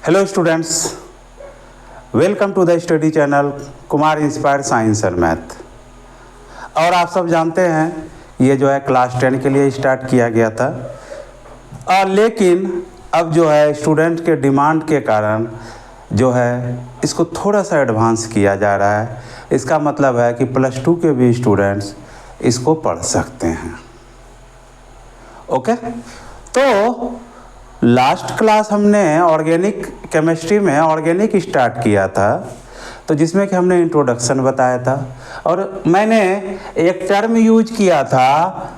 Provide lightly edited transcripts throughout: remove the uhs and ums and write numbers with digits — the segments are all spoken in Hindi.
Hello students, welcome to the study channel Kumar inspire science and math. और आप सब जानते हैं ये जो है क्लास 10 के लिए स्टार्ट किया गया था, और लेकिन अब जो है स्टूडेंट के डिमांड के कारण जो है इसको थोड़ा सा एडवांस किया जा रहा है। इसका मतलब है कि +2 के भी स्टूडेंट्स इसको पढ़ सकते हैं। ओके, तो लास्ट क्लास हमने ऑर्गेनिक केमिस्ट्री में ऑर्गेनिक स्टार्ट किया था, तो जिसमें कि हमने इंट्रोडक्शन बताया था और मैंने एक टर्म यूज किया था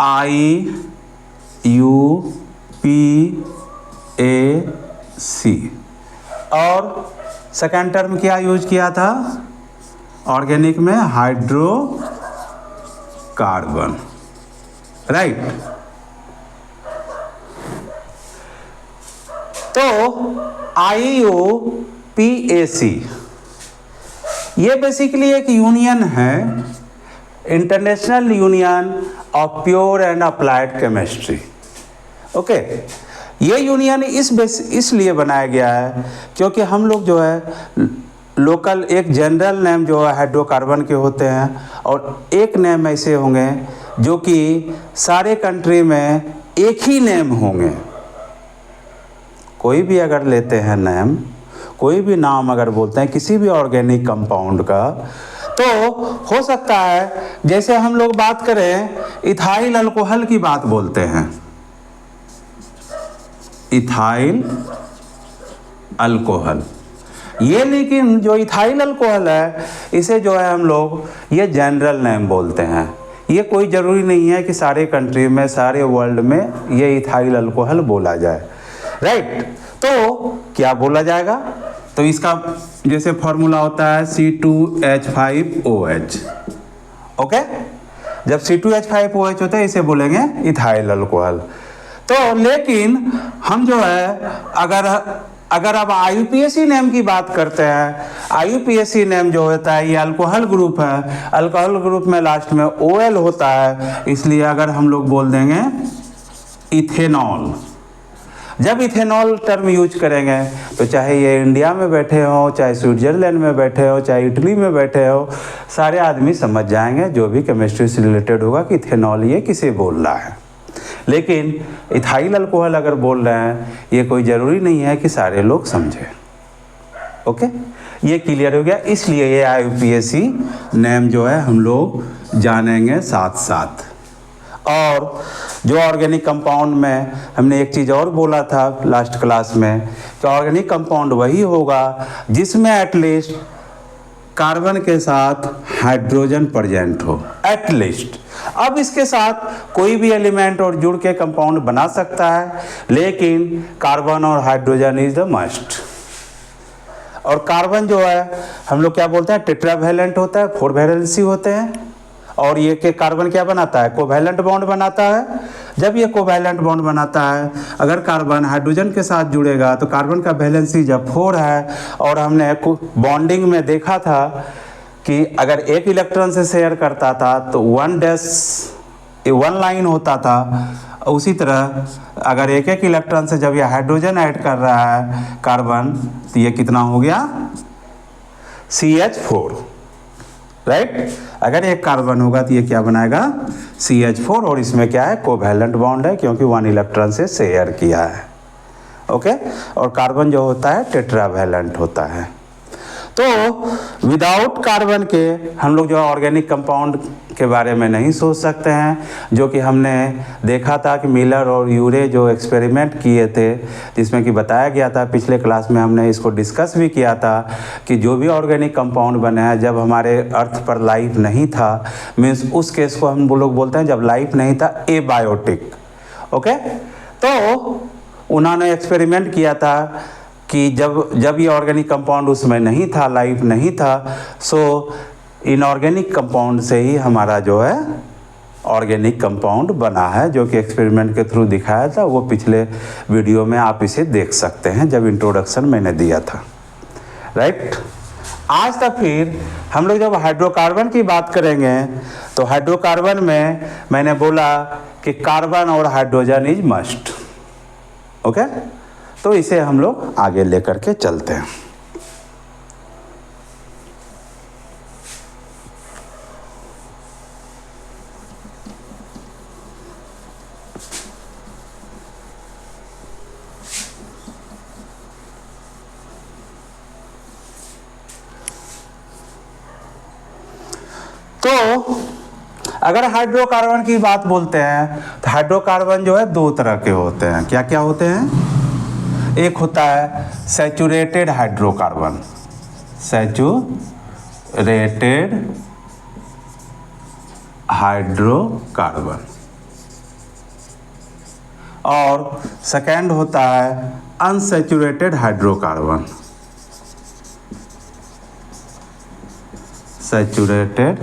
IUPAC, और सेकेंड टर्म क्या यूज किया था ऑर्गेनिक में? Hydrocarbon, right. तो IUPAC ये बेसिकली एक यूनियन है, international union of pure and applied chemistry. Okay, ये यूनियन इसलिए बनाया गया है क्योंकि हम लोग जो है लोकल एक जनरल नेम जो है हाइड्रोकार्बन के होते हैं, और एक नेम ऐसे होंगे जो कि सारे कंट्री में एक ही नेम होंगे। कोई भी अगर लेते हैं नेम, कोई भी नाम अगर बोलते हैं किसी भी ऑर्गेनिक कंपाउंड का, तो हो सकता है जैसे हम लोग बात करें इथाइल अल्कोहल की बात बोलते हैं, इथाइल अल्कोहल, ये लेकिन जो इथाइल अल्कोहल है इसे जो है हम लोग ये जनरल नेम बोलते हैं। ये कोई ज़रूरी नहीं है कि सारे कंट्री में, सारे वर्ल्ड में ये इथाइल अल्कोहल बोला जाए, राइट। तो क्या बोला जाएगा? तो इसका जैसे फॉर्मूला होता है C2H5OH। ओके, जब C2H5OH होता है इसे बोलेंगे इथाइल अल्कोहल। तो लेकिन हम जो है अगर अब IUPAC नेम की बात करते हैं, IUPAC नेम जो होता है ये अल्कोहल ग्रुप है, अल्कोहल ग्रुप में लास्ट में OL होता है, इसलिए अगर हम लोग बोल देंगे इथेनॉल। जब इथेनॉल टर्म यूज करेंगे तो चाहे ये इंडिया में बैठे हो, चाहे स्विट्जरलैंड में बैठे हो, चाहे इटली में बैठे हो, सारे आदमी समझ जाएंगे जो भी केमिस्ट्री से रिलेटेड होगा कि इथेनॉल ये किसे बोल रहा है। लेकिन इथाइल अल्कोहल अगर बोल रहे हैं ये कोई ज़रूरी नहीं है कि सारे लोग समझें। ओके, ये क्लियर हो गया। इसलिए ये IUPAC नेम जो है हम लोग जानेंगे साथ साथ। और जो ऑर्गेनिक कंपाउंड में हमने एक चीज़ और बोला था लास्ट क्लास में कि ऑर्गेनिक कंपाउंड वही होगा जिसमें एटलीस्ट कार्बन के साथ हाइड्रोजन प्रेजेंट हो, एटलीस्ट। अब इसके साथ कोई भी एलिमेंट और जुड़ के कंपाउंड बना सकता है, लेकिन कार्बन और हाइड्रोजन इज द मस्ट। और कार्बन जो है हम लोग क्या बोलते हैं, टेट्रावैलेंट होता है, 4 वैलेंसी होते हैं, और ये के कार्बन क्या बनाता है, कोवैलेंट बॉन्ड बनाता है। जब ये कोवैलेंट बॉन्ड बनाता है, अगर कार्बन हाइड्रोजन के साथ जुड़ेगा तो कार्बन का वैलेंसी जब 4 है, और हमने बॉन्डिंग में देखा था कि अगर एक इलेक्ट्रॉन से शेयर करता था तो 1 लाइन होता था। उसी तरह अगर एक इलेक्ट्रॉन से जब ये हाइड्रोजन ऐड कर रहा है कार्बन, तो ये कितना हो गया, CH4, राइट। अगर एक कार्बन होगा तो ये क्या बनाएगा, CH4, और इसमें क्या है, कोवैलेंट बॉन्ड है क्योंकि 1 इलेक्ट्रॉन से शेयर किया है। ओके, और कार्बन जो होता है टेट्रावैलेंट होता है। तो विदाउट कार्बन के हम लोग जो ऑर्गेनिक कंपाउंड के बारे में नहीं सोच सकते हैं, जो कि हमने देखा था कि मिलर और यूरे जो एक्सपेरिमेंट किए थे, जिसमें कि बताया गया था, पिछले क्लास में हमने इसको डिस्कस भी किया था कि जो भी ऑर्गेनिक कंपाउंड बने हैं जब हमारे अर्थ पर लाइफ नहीं था, मीन्स उस केस को हम लोग बोलते हैं जब लाइफ नहीं था, एबायोटिक। ओके, तो उन्होंने एक्सपेरिमेंट किया था कि जब ये ऑर्गेनिक कंपाउंड उसमें नहीं था, लाइफ नहीं था, सो इनऑर्गेनिक कंपाउंड से ही हमारा जो है ऑर्गेनिक कंपाउंड बना है, जो कि एक्सपेरिमेंट के थ्रू दिखाया था। वो पिछले वीडियो में आप इसे देख सकते हैं जब इंट्रोडक्शन मैंने दिया था, राइट। आज तक फिर हम लोग जब हाइड्रोकार्बन की बात करेंगे तो हाइड्रोकार्बन में मैंने बोला कि कार्बन और हाइड्रोजन इज मस्ट। ओके, तो इसे हम लोग आगे लेकर के चलते हैं। तो अगर हाइड्रोकार्बन की बात बोलते हैं तो हाइड्रोकार्बन जो है दो तरह के होते हैं। क्या क्या होते हैं? एक होता है सैचुरेटेड हाइड्रोकार्बन, सैचुरेटेड हाइड्रोकार्बन, और सेकेंड होता है unsaturated hydrocarbon, saturated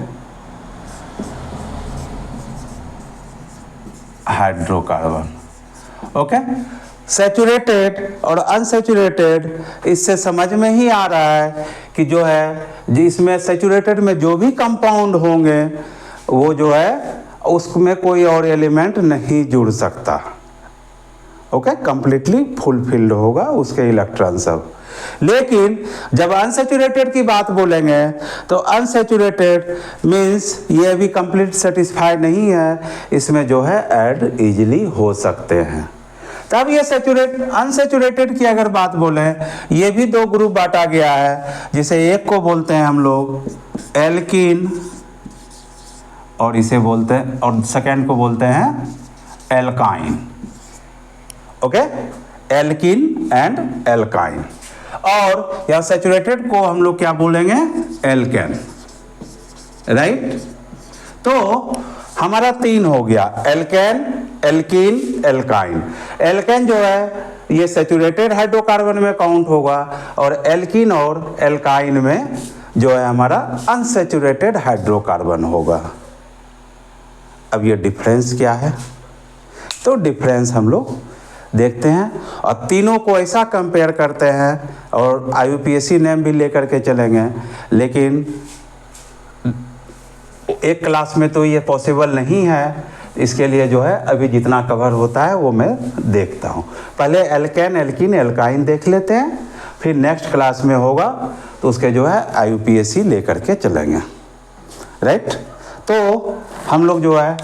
hydrocarbon. Okay, saturated और अनसैचुरेटेड, इससे समझ में ही आ रहा है कि जो है जिसमें सैचुरेटेड में जो भी कंपाउंड होंगे वो जो है उसमें कोई और एलिमेंट नहीं जुड़ सकता। ओके, कंप्लीटली फुलफिल्ड होगा उसके इलेक्ट्रॉन सब। लेकिन जब अनसैचुरेटेड की बात बोलेंगे तो अनसैचुरेटेड मीन्स ये भी कंप्लीट सेटिस्फाइड नहीं है, इसमें जो है ऐड इजीली हो सकते हैं। तब ये अनसैचुरेटेड की अगर बात बोलें, ये भी दो ग्रुप बांटा गया है, जिसे एक को बोलते हैं हम लोग एल्कीन और इसे बोलते हैं, और सेकेंड को बोलते हैं alkyne. Okay, alkene and alkyne. और या सैचुरेटेड को हम लोग क्या बोलेंगे? एल्केन। राइट, तो हमारा तीन हो गया, एल्केन, एल्कीन, एल्काइन। एल्केन जो है ये सैचुरेटेड हाइड्रोकार्बन में काउंट होगा, और एल्कीन और एल्काइन में जो है हमारा अनसैचुरेटेड हाइड्रोकार्बन होगा। अब ये डिफरेंस क्या है? तो डिफरेंस हम लोग देखते हैं और तीनों को ऐसा कंपेयर करते हैं, और IUPAC नेम भी लेकर के चलेंगे। लेकिन एक क्लास में तो ये पॉसिबल नहीं है, इसके लिए जो है अभी जितना कवर होता है वो मैं देखता हूँ। पहले एल्केन, एल्कीन, एल्काइन देख लेते हैं, फिर नेक्स्ट क्लास में होगा तो उसके जो है IUPAC लेकर के चलेंगे। राइट, तो हम लोग जो है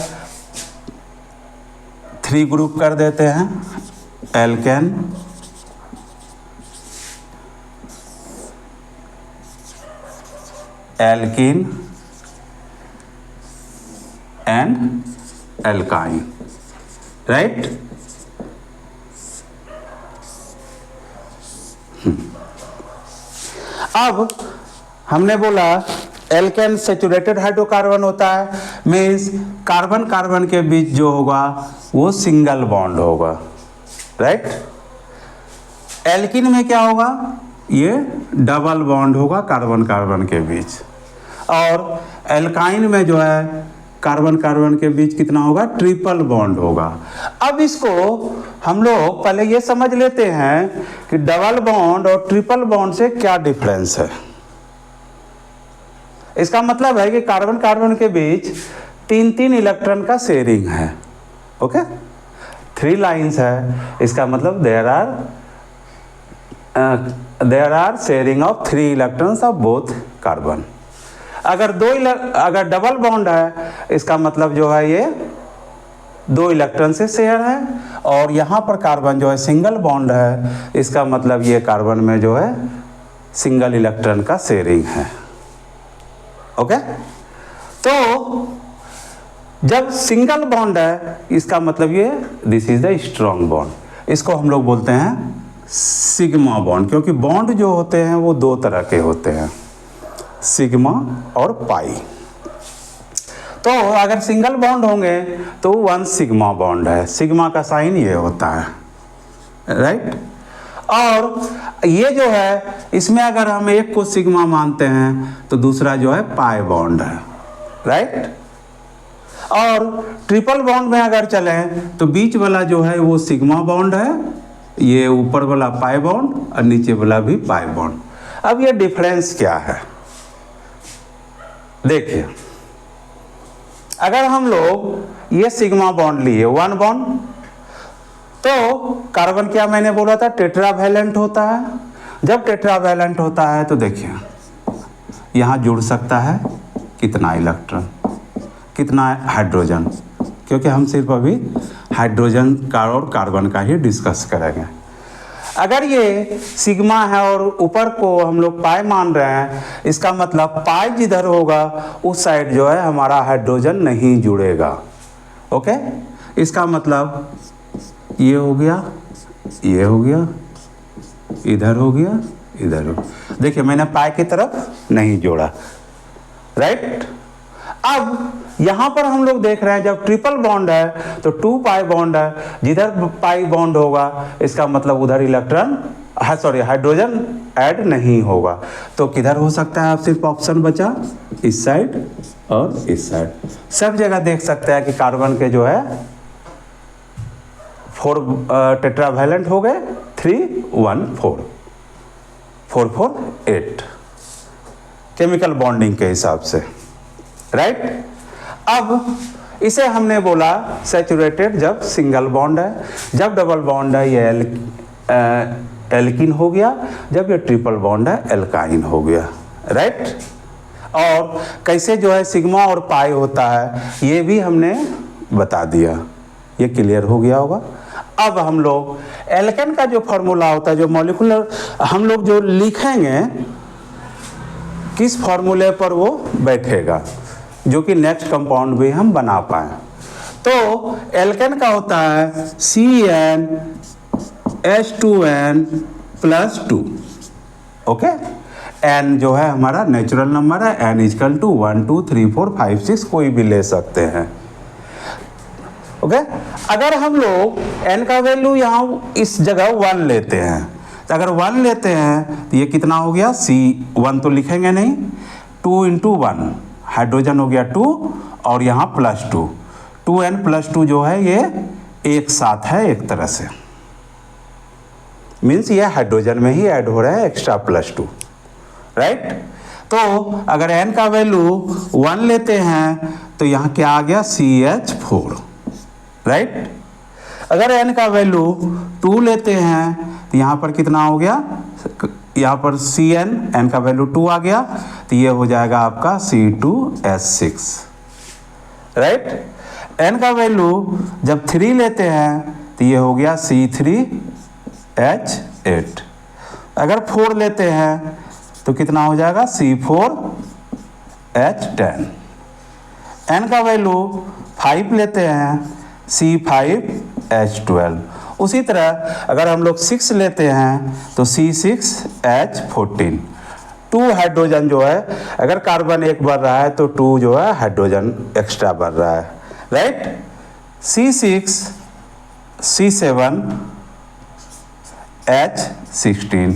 3 ग्रुप कर देते हैं, alkane, alkene and alkyne. Right, अब हमने बोला एल्केन सैचुरेटेड हाइड्रोकार्बन होता है, मीन्स कार्बन कार्बन के बीच जो होगा वो सिंगल बॉन्ड होगा। राइट, एल्कीन में क्या होगा? ये डबल बॉन्ड होगा कार्बन कार्बन के बीच, और एल्काइन में जो है कार्बन कार्बन के बीच कितना होगा? ट्रिपल बॉन्ड होगा। अब इसको हम लोग पहले ये समझ लेते हैं कि डबल बॉन्ड और ट्रिपल बॉन्ड से क्या डिफरेंस है। इसका मतलब है कि कार्बन कार्बन के बीच 3-3 इलेक्ट्रॉन का शेयरिंग है। ओके, 3 लाइंस है, इसका मतलब there are sharing of 3 electrons of both carbon. अगर डबल बॉन्ड है, इसका मतलब जो है ये 2 इलेक्ट्रॉन से शेयर है, और यहाँ पर कार्बन जो है सिंगल बॉन्ड है, इसका मतलब ये कार्बन में जो है सिंगल इलेक्ट्रॉन का शेयरिंग है। ओके, तो जब सिंगल बॉन्ड है इसका मतलब ये this is the strong bond. इसको हम लोग बोलते हैं सिग्मा बॉन्ड, क्योंकि बॉन्ड जो होते हैं वो 2 तरह के होते हैं, सिग्मा और पाई। तो अगर सिंगल बॉन्ड होंगे तो 1 सिग्मा बॉन्ड है, सिग्मा का साइन ये होता है। राइट, और ये जो है इसमें अगर हम एक को सिग्मा मानते हैं तो दूसरा जो है पाई बॉन्ड है। राइट, और ट्रिपल बॉन्ड में अगर चलें तो बीच वाला जो है वो सिग्मा बॉन्ड है, ये ऊपर वाला पाई बॉन्ड और नीचे वाला भी पाई बॉन्ड। अब ये डिफरेंस क्या है? देखिए, अगर हम लोग ये सिग्मा बॉन्ड लिए 1 बॉन्ड, तो कार्बन क्या मैंने बोला था, टेट्रावैलेंट होता है। जब टेट्रावैलेंट होता है तो देखिए यहाँ जुड़ सकता है कितना इलेक्ट्रॉन, कितना हाइड्रोजन, क्योंकि हम सिर्फ अभी हाइड्रोजन का और कार्बन का ही डिस्कस करेंगे। अगर ये सिग्मा है और ऊपर को हम लोग पाई मान रहे हैं, इसका मतलब पाई जिधर होगा उस साइड जो है हमारा हाइड्रोजन नहीं जुड़ेगा। ओके, इसका मतलब ये हो गया, ये हो गया, इधर हो गया, इधर हो। देखिए मैंने पाई की तरफ नहीं जोड़ा, राइट। अब यहाँ पर हम लोग देख रहे हैं जब ट्रिपल बॉन्ड है तो 2 पाई बॉन्ड है, जिधर पाई बॉन्ड होगा इसका मतलब उधर इलेक्ट्रॉन हाइड्रोजन ऐड नहीं होगा। तो किधर हो सकता है, आप सिर्फ ऑप्शन बचा इस साइड और इस साइड। सब जगह देख सकते हैं कि कार्बन के जो है 4 टेट्रावैलेंट हो गए, 3 1 4 4 4 8 केमिकल बॉन्डिंग के हिसाब से, राइट। अब इसे हमने बोला सैचुरेटेड जब सिंगल बॉन्ड है, जब डबल बॉन्ड है ये एल्किन हो गया, जब ये ट्रिपल बॉन्ड है एल्काइन हो गया, राइट। और कैसे जो है सिग्मा और पाई होता है ये भी हमने बता दिया, ये क्लियर हो गया होगा। अब हम लोग एल्केन का जो फॉर्मूला होता है, जो मॉलिक्यूलर हम लोग जो लिखेंगे किस फॉर्मूले पर वो बैठेगा, जो कि नेक्स्ट कंपाउंड भी हम बना पाए। तो एल्केन का होता है CnH2n+2। ओके, n जो है हमारा नेचुरल नंबर है, n = 1 2 3 4 5 6 कोई भी ले सकते हैं। ओके, अगर हम लोग n का वैल्यू यहाँ इस जगह 1 लेते हैं, तो अगर 1 लेते हैं तो ये कितना हो गया, C1 तो लिखेंगे नहीं, 2 × 1 हाइड्रोजन हो गया 2 और यहाँ +2, 2n+2 जो है ये एक साथ है एक तरह से, मीन्स ये हाइड्रोजन में ही ऐड हो रहा है एक्स्ट्रा +2, राइट। तो अगर n का वैल्यू 1 लेते हैं तो यहाँ क्या आ गया, CH4, राइट। अगर n का वैल्यू 2 लेते हैं तो यहाँ पर कितना हो गया, यहाँ पर Cn, n का वैल्यू 2 आ गया तो ये हो जाएगा आपका C2H6, राइट। n का वैल्यू जब 3 लेते हैं तो ये हो गया C3H8। अगर 4 लेते हैं तो कितना हो जाएगा, C4H10। n का वैल्यू 5 लेते हैं, C5H12। उसी तरह अगर हम लोग 6 लेते हैं तो C6H14। 2 हाइड्रोजन जो है, अगर कार्बन एक बढ़ रहा है तो 2 जो है हाइड्रोजन एक्स्ट्रा बढ़ रहा है, राइट। C6 C7H16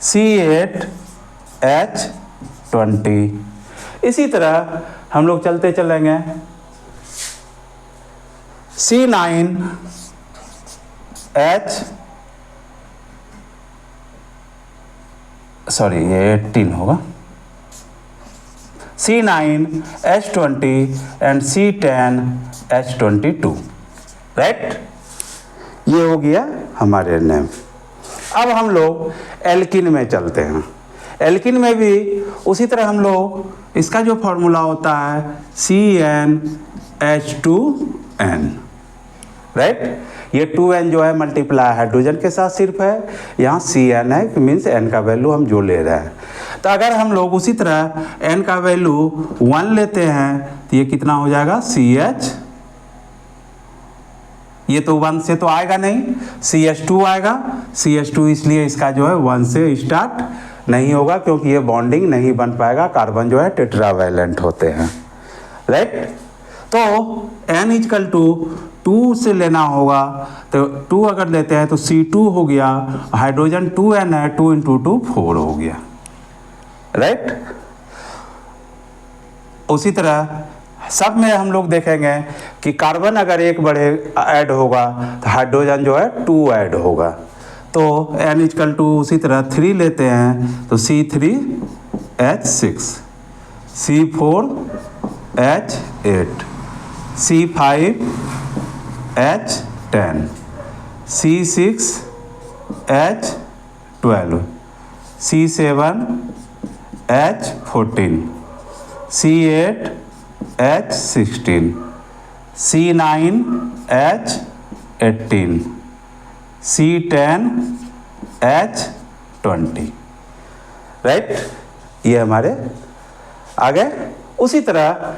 C8H20। इसी तरह हम लोग चलते चलेंगे, ये 18 होगा, C9H20 एंड C10H22, राइट। ये हो गया हमारे नेम। अब हम लोग एल्किन में चलते हैं। एल्किन में भी उसी तरह हम लोग इसका जो फॉर्मूला होता है CnH2n, राइट। ये 2n जो है मल्टीप्लाई हाइड्रोजन के साथ सिर्फ है, यहाँ Cn है, मीन्स n का वैल्यू हम जो ले रहे हैं। तो अगर हम लोग उसी तरह n का वैल्यू 1 लेते हैं तो ये कितना हो जाएगा, CH, ये तो 1 से तो आएगा नहीं, CH2 आएगा। CH2 इसलिए इसका जो है 1 से स्टार्ट नहीं होगा, क्योंकि ये बॉन्डिंग नहीं बन पाएगा, कार्बन जो है टेट्रावैलेंट होते हैं, राइट। तो n = 2 से लेना होगा, तो 2 अगर लेते हैं तो C2 हो गया, हाइड्रोजन 2n है, 2 × 2 4 हो गया, राइट। उसी तरह सब में हम लोग देखेंगे कि कार्बन अगर एक बढ़े ऐड होगा तो हाइड्रोजन जो है 2 ऐड होगा। तो n = उसी तरह 3 लेते हैं तो C3H6, C4H8, C5H10, C6H12, C7H14, C8H16, C9H18, C10H20, right. ये हमारे आगे। उसी तरह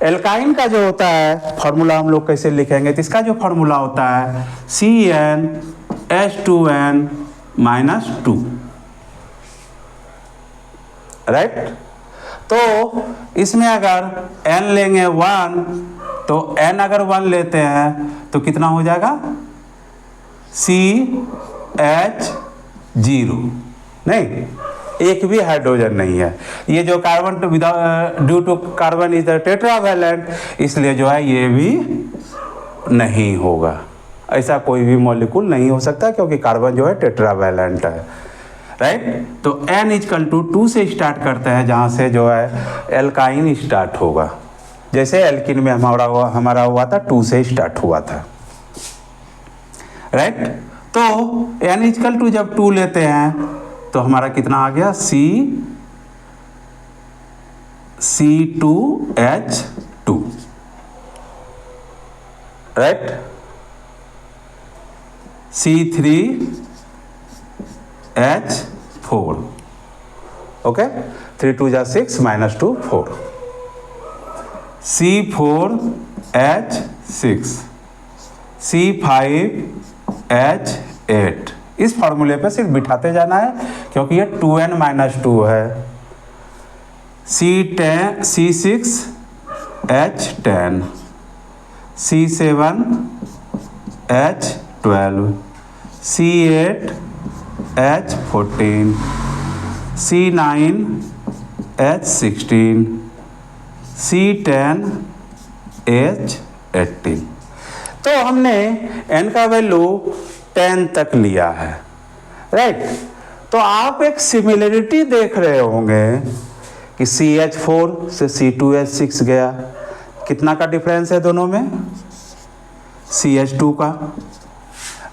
एल्काइन का जो होता है फॉर्मूला हम लोग कैसे लिखेंगे, तो इसका जो फॉर्मूला होता है CnH2n-2, राइट। तो इसमें अगर n लेंगे 1, तो n अगर 1 लेते हैं तो कितना हो जाएगा CH0, नहीं, एक भी हाइड्रोजन नहीं है। ये जो carbon due to carbon is the tetravalent, इसलिए जो है ये भी नहीं होगा। ऐसा कोई भी मॉलिक्यूल नहीं हो सकता क्योंकि कार्बन जो है टेट्रावैलेंट है, राइट। तो N=2 से स्टार्ट करते हैं, जहाँ से जो है एल्काइन स्टार्ट होगा। जैसे एल्किन में हमारा हुआ था 2 से स्टार्ट हुआ था, राइट। तो N= जब 2 लेते हैं तो हमारा कितना आ गया C2H2, right. C3H4, okay, 3 2 = 6 -2 4, C4H6, C5H8। इस फॉर्मूले पे सिर्फ बिठाते जाना है क्योंकि ये 2n-2 है। C6H10, C7H12, C8H14, C9H16, C10H18। तो हमने n का वैल्यू 10 तक लिया है, राइट। तो आप एक सिमिलरिटी देख रहे होंगे कि CH4 से C2H6 गया, कितना का डिफरेंस है दोनों में, CH2 का,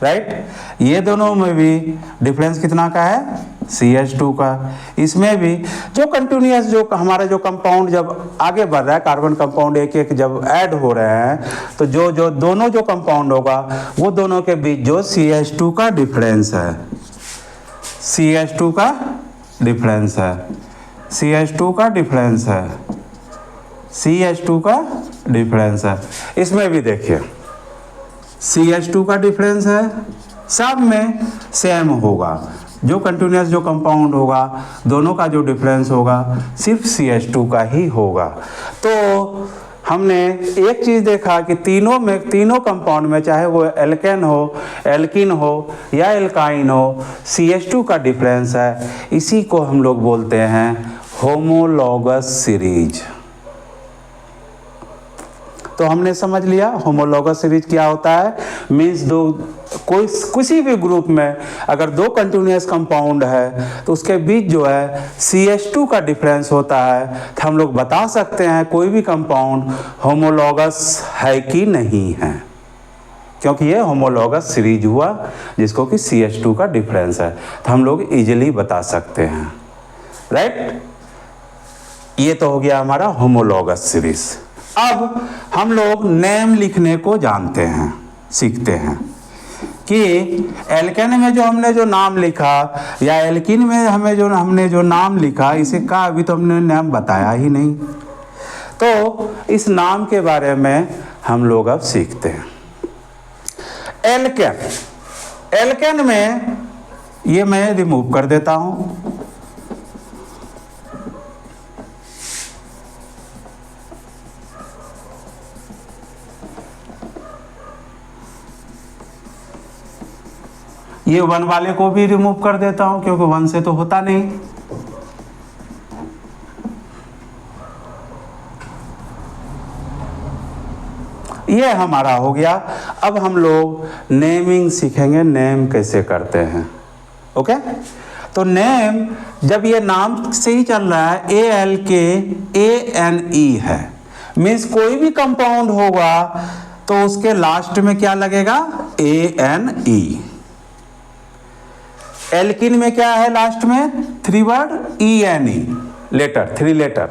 राइट। ये दोनों में भी डिफरेंस कितना का है, CH2 का। इसमें भी जो कंटिन्यूअस जो हमारा जो कंपाउंड जब आगे बढ़ रहा है, कार्बन कंपाउंड एक एक जब ऐड हो रहे हैं, तो जो दोनों जो कंपाउंड होगा वो दोनों के बीच जो CH2 का डिफरेंस है, CH2 का डिफरेंस है, CH2 का डिफरेंस है, CH2 का डिफरेंस है। इसमें भी देखिए CH2 का डिफरेंस है, सब में सेम होगा। जो कंटिन्यूअस जो कंपाउंड होगा दोनों का जो डिफरेंस होगा सिर्फ CH2 का ही होगा। तो हमने एक चीज़ देखा कि तीनों कंपाउंड में, चाहे वो एल्केन हो, एल्किन हो या एल्काइन हो, CH2 का डिफरेंस है। इसी को हम लोग बोलते हैं होमोलॉगस सीरीज। तो हमने समझ लिया होमोलॉगस सीरीज क्या होता है। मीन्स किसी भी ग्रुप में अगर 2 कंटिन्यूअस कंपाउंड है तो उसके बीच जो है CH2 का डिफरेंस होता है, तो हम लोग बता सकते हैं कोई भी कंपाउंड होमोलॉगस है कि नहीं है, क्योंकि ये होमोलॉगस सीरीज हुआ जिसको कि CH2 का डिफरेंस है, तो हम लोग इजीली बता सकते हैं, राइट। ये तो हो गया हमारा होमोलॉगस सीरीज। अब हम लोग नेम लिखने को जानते हैं, सीखते हैं कि एल्केन में जो हमने जो नाम लिखा या एल्किन में हमने जो नाम लिखा, इसे का अभी तो हमने नाम बताया ही नहीं। तो इस नाम के बारे में हम लोग अब सीखते हैं। एल्केन में ये मैं रिमूव कर देता हूँ। ये 1 वाले को भी रिमूव कर देता हूं क्योंकि 1 से तो होता नहीं। ये हमारा हो गया। अब हम लोग नेमिंग सीखेंगे, नेम कैसे करते हैं, ओके। तो नेम, जब ये नाम से ही चल रहा है, ALKANE है, मीन्स कोई भी कंपाउंड होगा तो उसके लास्ट में क्या लगेगा, ANE। एल्किन में क्या है लास्ट में, 3 word ENE, letter, 3 letter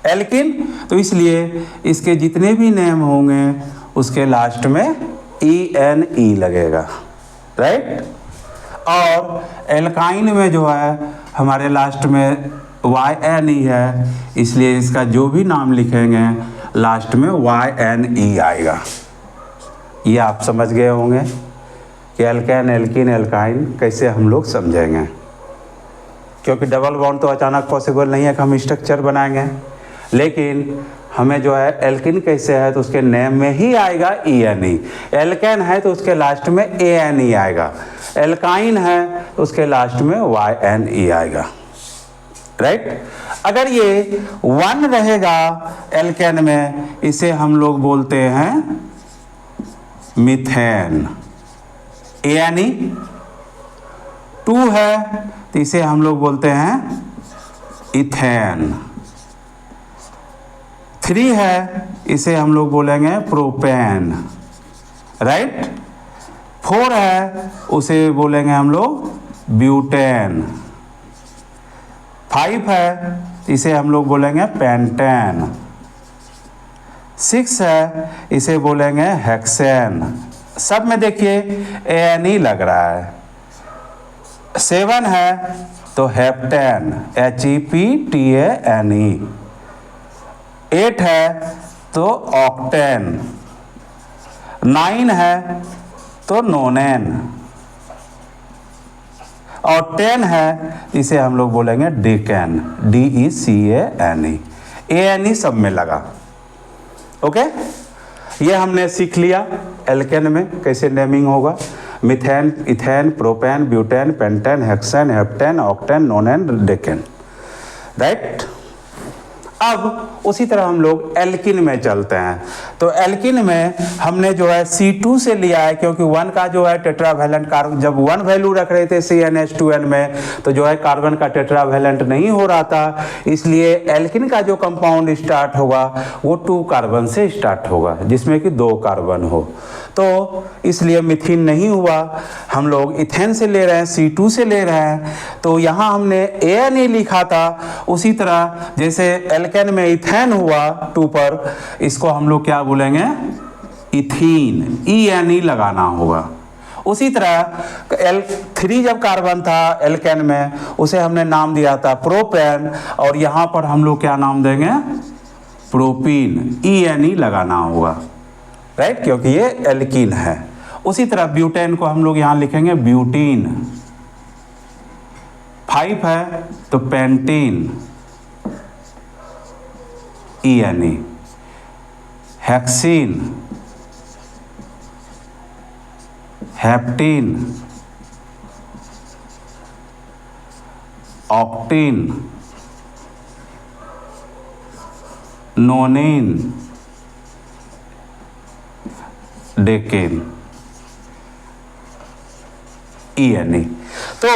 alkene, तो इसलिए इसके जितने भी नेम होंगे उसके लास्ट में ENE लगेगा, राइट। और एल्काइन में जो है हमारे लास्ट में YNE है, इसलिए इसका जो भी नाम लिखेंगे लास्ट में YNE आएगा। ये आप समझ गए होंगे कि एल्केन, एल्किन, एल्काइन कैसे हम लोग समझेंगे, क्योंकि डबल बॉन्ड तो अचानक पॉसिबल नहीं है कि हम स्ट्रक्चर बनाएंगे, लेकिन हमें जो है एल्किन कैसे है तो उसके नेम में ही आएगा ENE, एल्केन है तो उसके लास्ट में ANE आएगा, एल्काइन है तो उसके लास्ट में YNE आएगा, राइट। अगर ये 1 रहेगा एल्केन में, इसे हम लोग बोलते हैं मीथेन, ANE। 2 है तो इसे हम लोग बोलते हैं इथेन। 3 है इसे हम लोग बोलेंगे प्रोपेन, राइट। 4 है उसे बोलेंगे हम लोग ब्यूटेन। 5 है इसे हम लोग बोलेंगे पेंटेन। 6 है इसे बोलेंगे हेक्सेन। सब में देखिए ANE लग रहा है। 7 है तो हेप्टेन, HEPTANE। 8 है तो ऑक्टेन। 9 है तो नोनेन। और 10 है इसे हम लोग बोलेंगे डिकेन, DECANE। ANE सब में लगा, ओके। ये हमने सीख लिया एल्केन में कैसे नेमिंग होगा, methane, ethane, propane, butane, pentane, hexane, heptane, octane, नोनेन, decane, right. अब उसी तरह हम लोग एल्किन में चलते हैं। तो एल्किन में हमने जो है C2 से लिया है, क्योंकि 1 का जो है टेट्रावैलेंट कार्बन, जब 1 वैल्यू रख रहे थे CnH2n में तो जो है कार्बन का टेट्रावैलेंट नहीं हो रहा था, इसलिए एल्किन का जो कंपाउंड स्टार्ट होगा वो 2 कार्बन से स्टार्ट होगा, जिसमें कि 2 कार्बन हो। तो इसलिए मिथीन नहीं हुआ, हम लोग इथेन से ले रहे हैं, C2 से ले रहे हैं। तो यहाँ हमने ANE लिखा था, उसी तरह जैसे एल्केन में इथेन हुआ 2 पर, इसको हम लोग क्या बोलेंगे, इथीन, ENE लगाना होगा। उसी तरह 3 जब कार्बन था एल्केन में, उसे हमने नाम दिया था प्रोपेन, और यहाँ पर हम लोग क्या नाम देंगे, प्रोपीन, ENE लगाना होगा, राइट, क्योंकि ये एल्कीन है। उसी तरह ब्यूटेन को हम लोग यहाँ लिखेंगे ब्यूटीन। 5 है तो pentene, ENE। Hexene, heptene, octene, nonene, decane, ENE। तो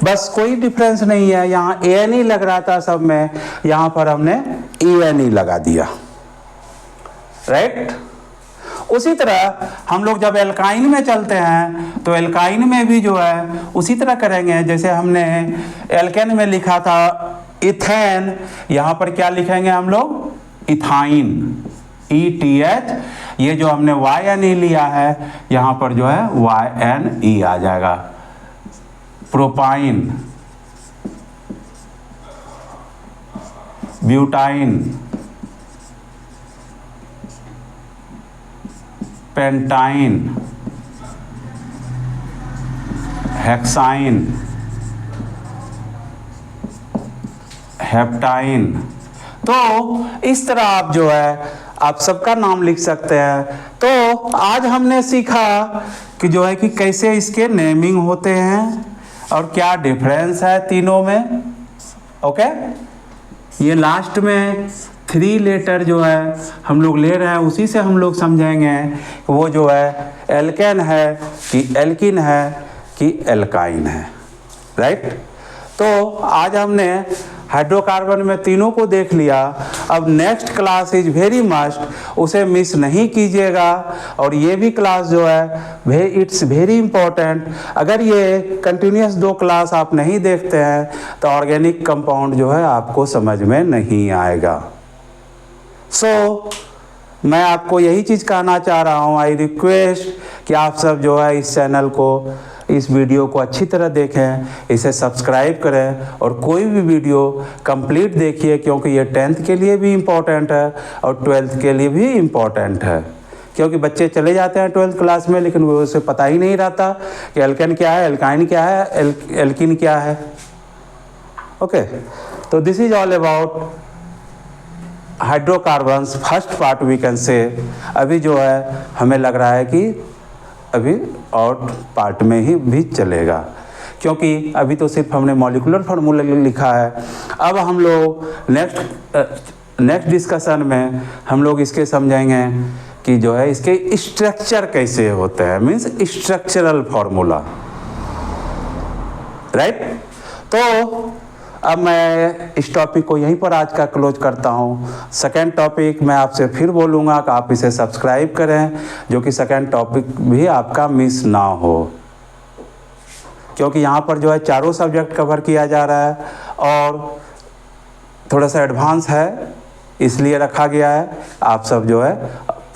बस कोई डिफरेंस नहीं है, यहाँ ANE लग रहा था सब में, यहाँ पर हमने ENE लगा दिया, राइट। उसी तरह हम लोग जब एल्काइन में चलते हैं तो एल्काइन में भी जो है उसी तरह करेंगे, जैसे हमने एल्केन में लिखा था इथेन, यहाँ पर क्या लिखेंगे हम लोग, इथाइन, ETH। ये जो हमने YNE लिया है यहाँ पर जो है YNE आ जाएगा। Propyne, butyne, pentyne, hexyne, heptyne. तो इस तरह आप जो है आप सबका नाम लिख सकते हैं। तो आज हमने सीखा कि जो है कि कैसे इसके नेमिंग होते हैं और क्या डिफरेंस है तीनों में, ओके। ये लास्ट में 3 लेटर जो है हम लोग ले रहे हैं, उसी से हम लोग समझेंगे वो जो है एल्केन है कि एल्किन है कि एल्काइन है, राइट। तो आज हमने हाइड्रोकार्बन में तीनों को देख लिया। अब next class is very must, उसे मिस नहीं कीजिएगा। और ये भी क्लास जो है इट्स वेरी इंपॉर्टेंट। अगर ये कंटिन्यूस 2 क्लास आप नहीं देखते हैं तो ऑर्गेनिक कंपाउंड जो है आपको समझ में नहीं आएगा। मैं आपको यही चीज़ कहना चाह रहा हूँ, आई रिक्वेस्ट कि आप सब जो है इस चैनल को, इस वीडियो को अच्छी तरह देखें, इसे सब्सक्राइब करें और कोई भी वीडियो कंप्लीट देखिए, क्योंकि ये 10th के लिए भी इम्पोर्टेंट है और 12th के लिए भी इम्पोर्टेंट है। क्योंकि बच्चे चले जाते हैं 12th क्लास में, लेकिन वो उसे पता ही नहीं रहता कि एल्केन क्या है, एल्काइन क्या है, एल्किन क्या है। ओके, तो this is all about hydrocarbons first part we can say. अभी जो है हमें लग रहा है कि अभी और पार्ट में ही भी चलेगा, क्योंकि अभी तो सिर्फ हमने मॉलिक्यूलर फार्मूला लिखा है। अब हम लोग नेक्स्ट डिस्कशन में हम लोग इसके समझेंगे कि जो है इसके स्ट्रक्चर कैसे होते हैं, मीन्स स्ट्रक्चरल फार्मूला, राइट। तो अब मैं इस टॉपिक को यहीं पर आज का क्लोज करता हूँ। सेकेंड टॉपिक मैं आपसे फिर बोलूँगा कि आप इसे सब्सक्राइब करें, जो कि सेकेंड टॉपिक भी आपका मिस ना हो, क्योंकि यहाँ पर जो है चारों सब्जेक्ट कवर किया जा रहा है और थोड़ा सा एडवांस है, इसलिए रखा गया है। आप सब जो है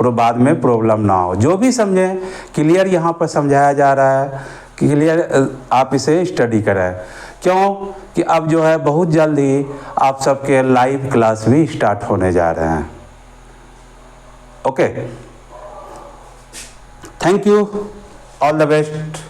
बाद में प्रॉब्लम ना हो, जो भी समझें क्लियर यहाँ पर समझाया जा रहा है, क्लियर आप इसे स्टडी करें। क्यों कि अब जो है बहुत जल्द ही आप सबके लाइव क्लास भी स्टार्ट होने जा रहे हैं। Okay, thank you, all the best.